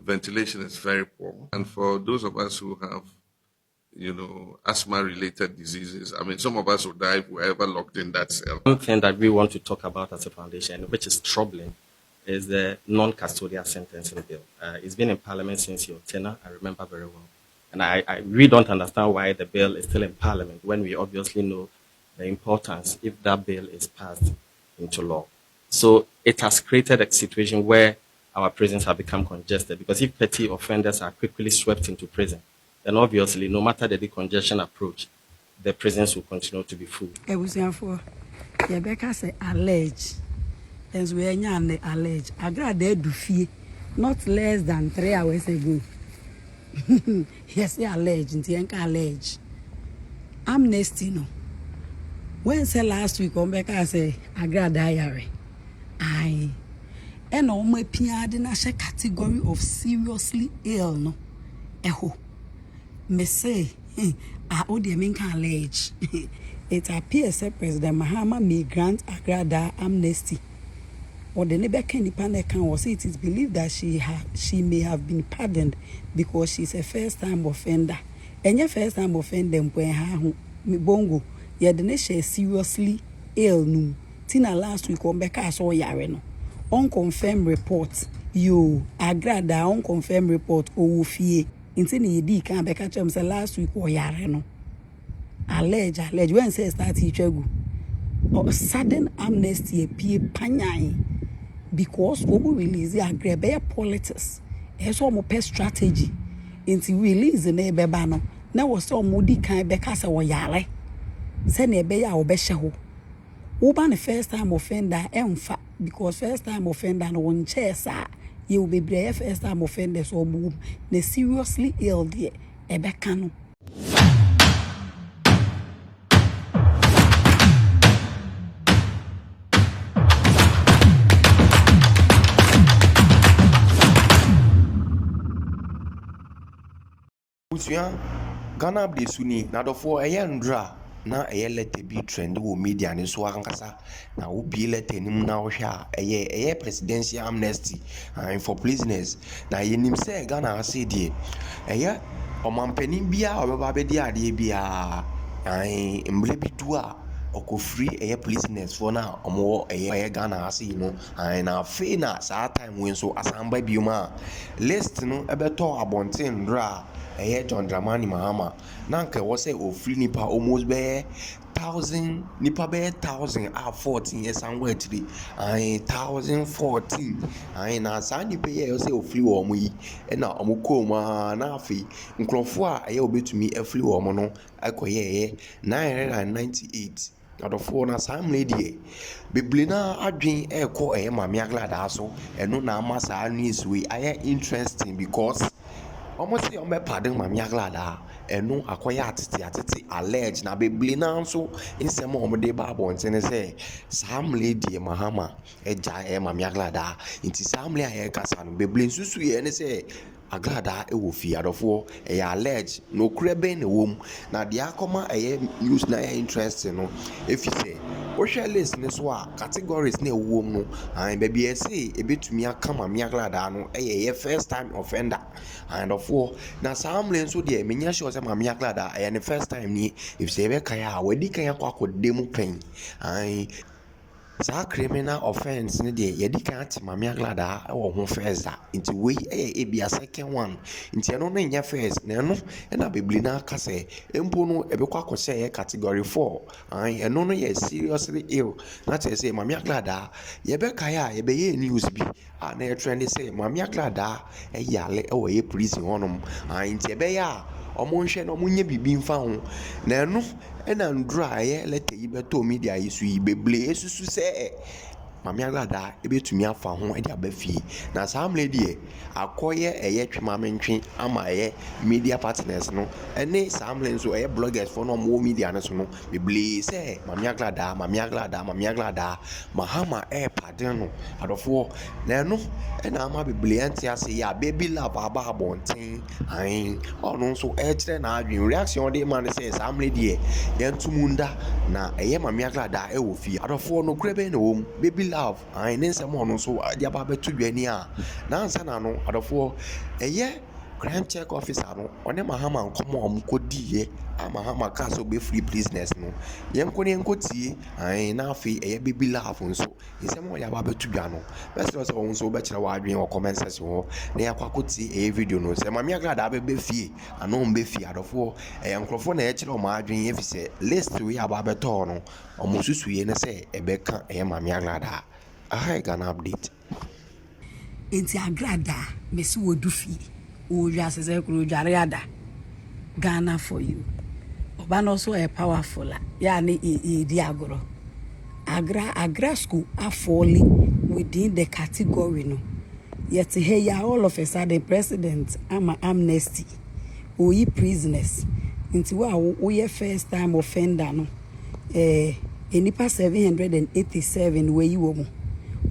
ventilation is very poor. And for those of us who have, asthma-related diseases, I mean, some of us will die if we're ever locked in that cell. One thing that we want to talk about as a foundation, which is troubling, is the non-custodial sentencing bill. It's been in Parliament since your tenure, I remember very well. And I really don't understand why the bill is still in Parliament when we obviously know the importance if that bill is passed into law. So it has created a situation where our prisons have become congested, because if petty offenders are quickly swept into prison, then obviously, no matter the decongestion approach, the prisons will continue to be full. Rebecca say allege, as we are allege. Agradaa do not less than 3 hours ago. Yes, allege, allege. Amnesty no. When say last week, Rebecca say Agradaa yare. Aye. And all my PR in a category of seriously ill no. Eho. Me say, can allege. It appears that President Mahama may grant Agradaa amnesty. Or the neighbor can was it is believed that she may have been pardoned because she's a first-time offender. And your first-time offender when bongo, yeah, the nation seriously ill no. Tina last week on Becca saw Yareno. Unconfirmed report, Agradaa unconfirmed report, Kofi. Inti ye can Becca say last week or Yareno. Allege when say start ichegu. Or sudden amnesty appear panyai because obu release Agradaa politics. Eso mo pe strategy. Inti release na ebeba no. Na wo so mo di kan Becca say wo yare. Se na ebe ya obehye ho. Oba the first time offender emfa because first time offender no won chesa. You will be brave first time offenders or move the seriously ill there. Ebekano. Ghana de suni na for a yandra na a letter be trend wo media and so ankasa na wo be letter nim na wo hwa a presidential amnesty and for prisoners na yenim say Ghana say die a omampanin bia obeba be die ade bia ai mble bi tu a okofree a prisoners for na omo a Ghana say no and na fe na sa time when so asamba biuma list no ebeto abonten dra John Dramani Mahama. Nanke was say free nipa almost be 1,000 nipa be 1,000 14 years and wait today. 1,014. Na sani pe ye say free omo yi. E na omo koma na afi. Nkrofo a ye obetumi free omo no akoye 998. Adofo na sam lady beblina adwen eko mama Agradaa so eno na amasa news we interesting because almost say pardon Mama Agradaa eno akoya atete allege na bebli na nso nsem omode babo ntene say sam lady Mahama eja Mama Agradaa nti sam lady kasa no bebli nsusu ye ne say Agradaa ewo fi adofo allege no krebe ne wom na dia akoma news na interesting no efi say wo share list ne so a categories na ewom no and baby say ebetumi aka Mama Agradaa no first time offender and of na samle so de menya sure say Mama Agradaa the first time ni if say be kaya wadi kan akwakodde mu pen ai sa criminal offense ne de yedi kan ati Mama Agradaa wo ho first da nti we ebia second one nti eno no nya first na eno na bebli na aka say empo no ebekwa akose category 4 ai eno no ye seriously ill na say Mama Agradaa ye be kaya ye be ye news bi na ye trend say Mama Agradaa yale ye prison honom ai nti ebe ya omo nhwe no munye bibi mfa ho na eno ena ndra ye lete yibeto media yisu yibeble esusu se Mama Agradaa ebetumi afa ho de abafie na sam lady akoye twema mentwe ama media partners no ene sam lady so bloggers for no more media no so no beble se Mama Agradaa Mahama pardon no adofo na no ena ama beble antia se ya Babyluv aba abonten ai ono so kire na adwen reaction de man se sam lady yentumunda na Mama Agradaa ewo fie adofo no krebe na wom Babyluv Babyluv and then someone so the Baba to Genia. Nansana, adofo, a year crime check officer no on them Mahama and come on Kodi, a Mahama Castle be free business no. Yankoni and Koti, I now fee a Babyluv and so. Is someone Yababa to Gano. Best was also better warding or comments as well. They are Kwakoti a video no. Say, Mamma glad I be fee, and no be fee out of four. A uncrophone edge or margin if he say, list we are Babatono, or Musu and say, a becca, a Mamma glad. I can update. Enti Agradaa mesi wo dufi wo wiase se kuro jariada Ghana for you oba no so e powerful ya ne di agoro agra school are falling within the category no yet here ya all of a sudden president ama amnesty oyi prisoners nti wo ye first time offender no enipa 787 we yi wo mo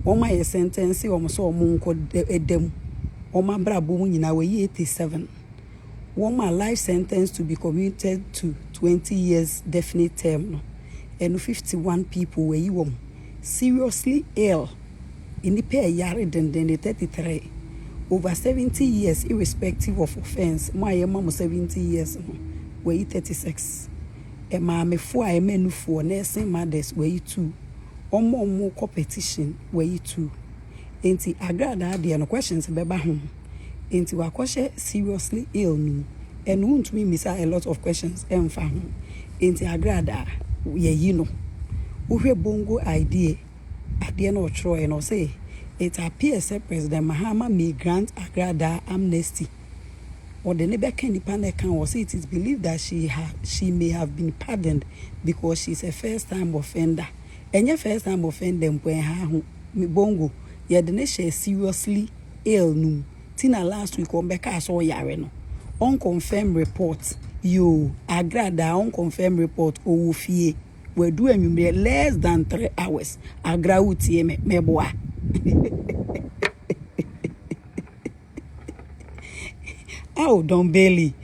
Oma ye sentence omo so omo nko edem oma brabo mu nyina we 87 Oma life sentence to be commuted to 20 years definite term no and 51 people we wom seriously ill in the pair yare den 33 over 70 years irrespective of offense my mama 70 years no we 36 e ma me fo a menu fo nursing mothers we 2 Omo competition where too. Enti Agradaa de no questions beba ho. Enti wakoshe seriously ill no. And won't me miss a lot of questions emfa ho. Enti Agradaa ye know. Uhwe bongo idea ade no tro e no say it appears that President Mahama may grant Agradaa amnesty. Or the Nebeka Nipane can was it is believed that she may have been pardoned because she's a first time offender. And your first time offender when ha me bongo ye de ne share seriously ill no tina last week on beka so yare no unconfirmed report yo Agradaa unconfirmed report owofie we do anwumre less than 3 hours agra utie me boa oh don't belly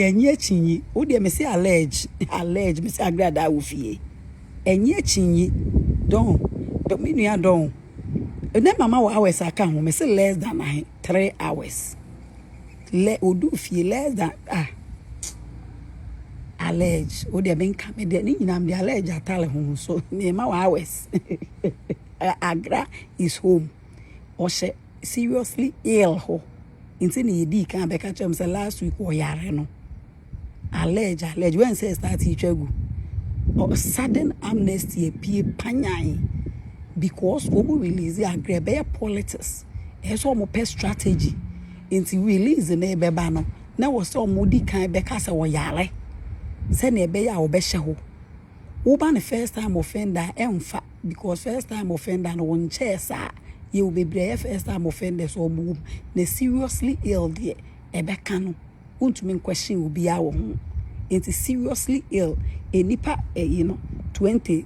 enye chinyi o de me say allege me say Agradaa owofie enye chinyi don me nua don ene mama wa hours aka ho me say less than 3 hours odu fie less than allege o de ben ka me de ni nyina me allege atale ho so me ma wa hours Agra is home or she seriously ill ho inti ni di kan be ka chem say last week o yare no allege when say start itwagu or sudden amnesty appear panyan because obu release Agradaa politics eso mo pe strategy into release na ebeba no na wo so mo di kan be ka se wo yare se na ebe ya wo be hye ho wo ba ne first time offender emfa because first time offender no won chesa ye wo bebre first time offender so mo na seriously ill there ebe ka no untumi question obi a wo ho it's seriously ill enipa 20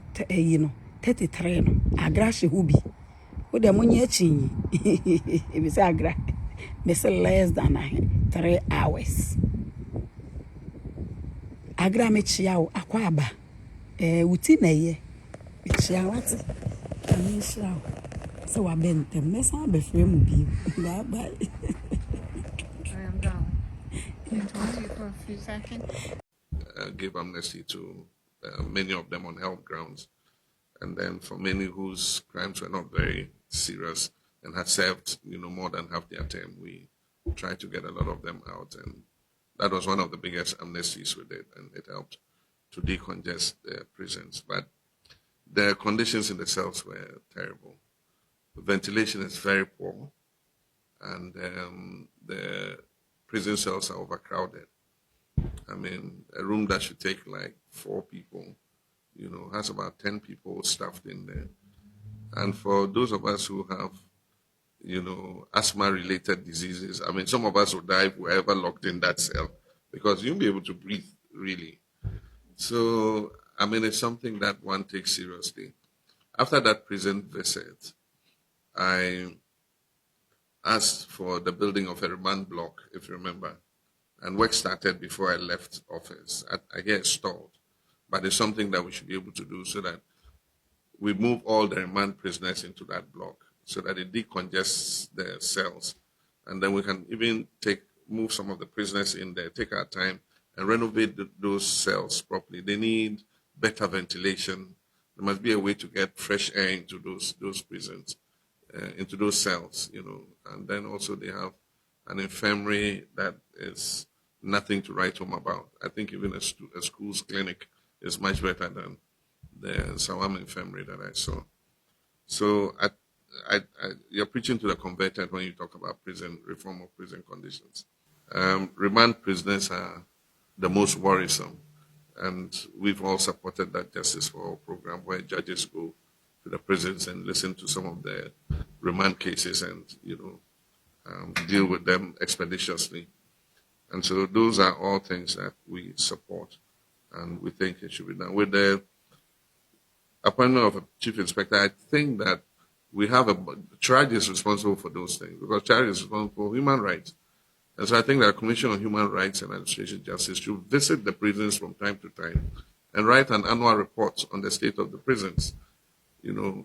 33 no agra hye hobi wo de monye achinyi e be say agra me say less than 3 hours agra me chia wo akwa aba wuti na ye chia wati ani chia so wa bentem me say be frame bi bye I am down. Can I talk to you for a few seconds? Give amnesty to many of them on health grounds. And then for many whose crimes were not very serious and had served, more than half their term, we tried to get a lot of them out. And that was one of the biggest amnesties we did, and it helped to decongest the prisons. But the conditions in the cells were terrible. The ventilation is very poor, and the prison cells are overcrowded. I mean, a room that should take like 4 people, has about 10 people stuffed in there. And for those of us who have, asthma-related diseases, I mean, some of us will die if we're ever locked in that cell because you won't be able to breathe, really. So, I mean, it's something that one takes seriously. After that prison visit, I asked for the building of a remand block, if you remember. And work started before I left office. I get stalled. But it's something that we should be able to do so that we move all the remand prisoners into that block so that it decongests the cells. And then we can even move some of the prisoners in there, take our time, and renovate those cells properly. They need better ventilation. There must be a way to get fresh air into those prisons, into those cells, And then also they have an infirmary that is nothing to write home about. I think even a school's clinic is much better than the Sawam infirmary that I saw. So you're preaching to the converted when you talk about prison reform of prison conditions. Remand prisoners are the most worrisome, and we've all supported that Justice for All program where judges go to the prisons and listen to some of the remand cases and deal with them expeditiously. And so those are all things that we support, and we think it should be done. With the appointment of a chief inspector, I think that we have Charge is responsible for those things, because Charge is responsible for human rights. And so I think that a Commission on Human Rights and Administration Justice should visit the prisons from time to time and write an annual report on the state of the prisons.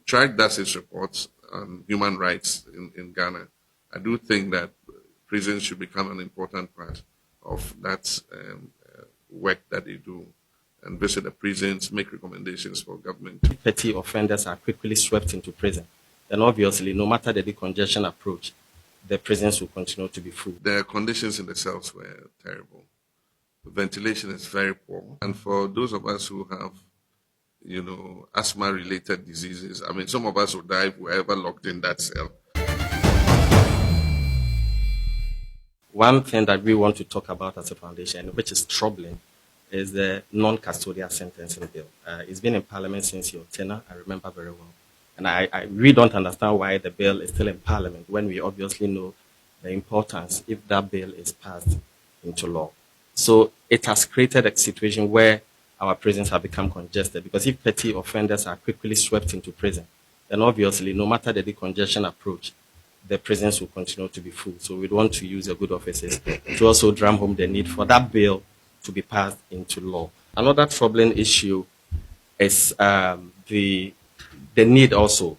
Charge does its reports on human rights in Ghana. I do think that prisons should become an important part of that work that they do, and visit the prisons, make recommendations for government. Petty offenders are quickly swept into prison. And obviously, no matter the decongestion approach, the prisons will continue to be full. The conditions in the cells were terrible. The ventilation is very poor. And for those of us who have, asthma-related diseases, some of us would die if we were ever locked in that cell. One thing that we want to talk about as a foundation, which is troubling, is the non-custodial sentencing bill. It's been in Parliament since your tenure, I remember very well. And I really don't understand why the bill is still in Parliament when we obviously know the importance if that bill is passed into law. So it has created a situation where our prisons have become congested, because if petty offenders are quickly swept into prison, then obviously, no matter the decongestion approach, the prisons will continue to be full. So we'd want to use your good offices to also drum home the need for that bill to be passed into law. Another troubling issue is the need also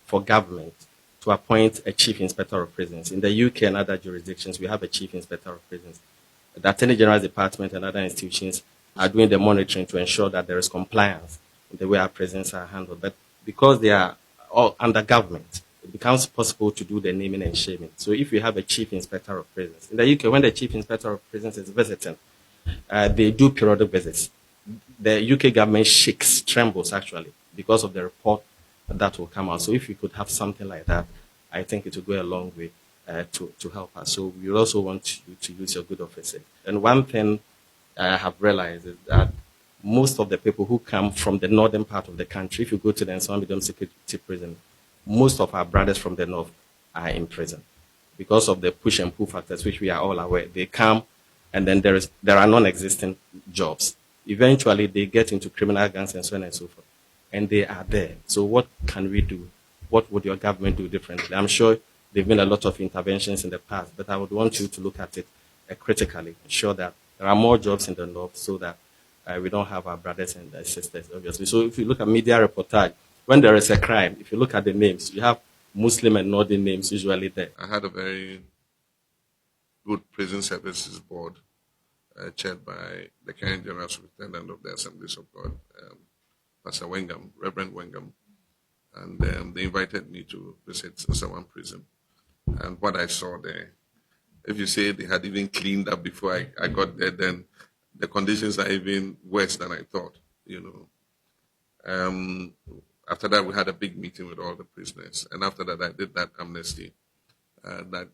for government to appoint a chief inspector of prisons. In the UK and other jurisdictions, we have a chief inspector of prisons. The Attorney General's Department and other institutions are doing the monitoring to ensure that there is compliance in the way our prisons are handled. But because they are all under government, it becomes possible to do the naming and shaming. So if you have a chief inspector of prisons, in the UK, when the chief inspector of prisons is visiting, they do periodic visits. The UK government trembles actually, because of the report that will come out. So if we could have something like that, I think it will go a long way to help us. So we also want you to use your good offices. And one thing I have realized is that most of the people who come from the northern part of the country, if you go to the Nsawam Medium Security Prison, most of our brothers from the north are in prison because of the push and pull factors, which we are all aware. They come, and then there are non-existent jobs. Eventually, they get into criminal gangs and so on and so forth, and they are there. So what can we do? What would your government do differently? I'm sure there have been a lot of interventions in the past, but I would want you to look at it critically, ensure that there are more jobs in the north so that we don't have our brothers and sisters, obviously. So if you look at media reportage, when there is a crime, if you look at the names, you have Muslim and Northern names usually there. I had a very good prison services board chaired by the current General Superintendent of the Assemblies of God, Pastor Wengam, Reverend Wengam, and they invited me to visit Nsawam prison. And what I saw there, if you say they had even cleaned up before I got there, then the conditions are even worse than I thought, After that, we had a big meeting with all the prisoners. And after that, I did that amnesty that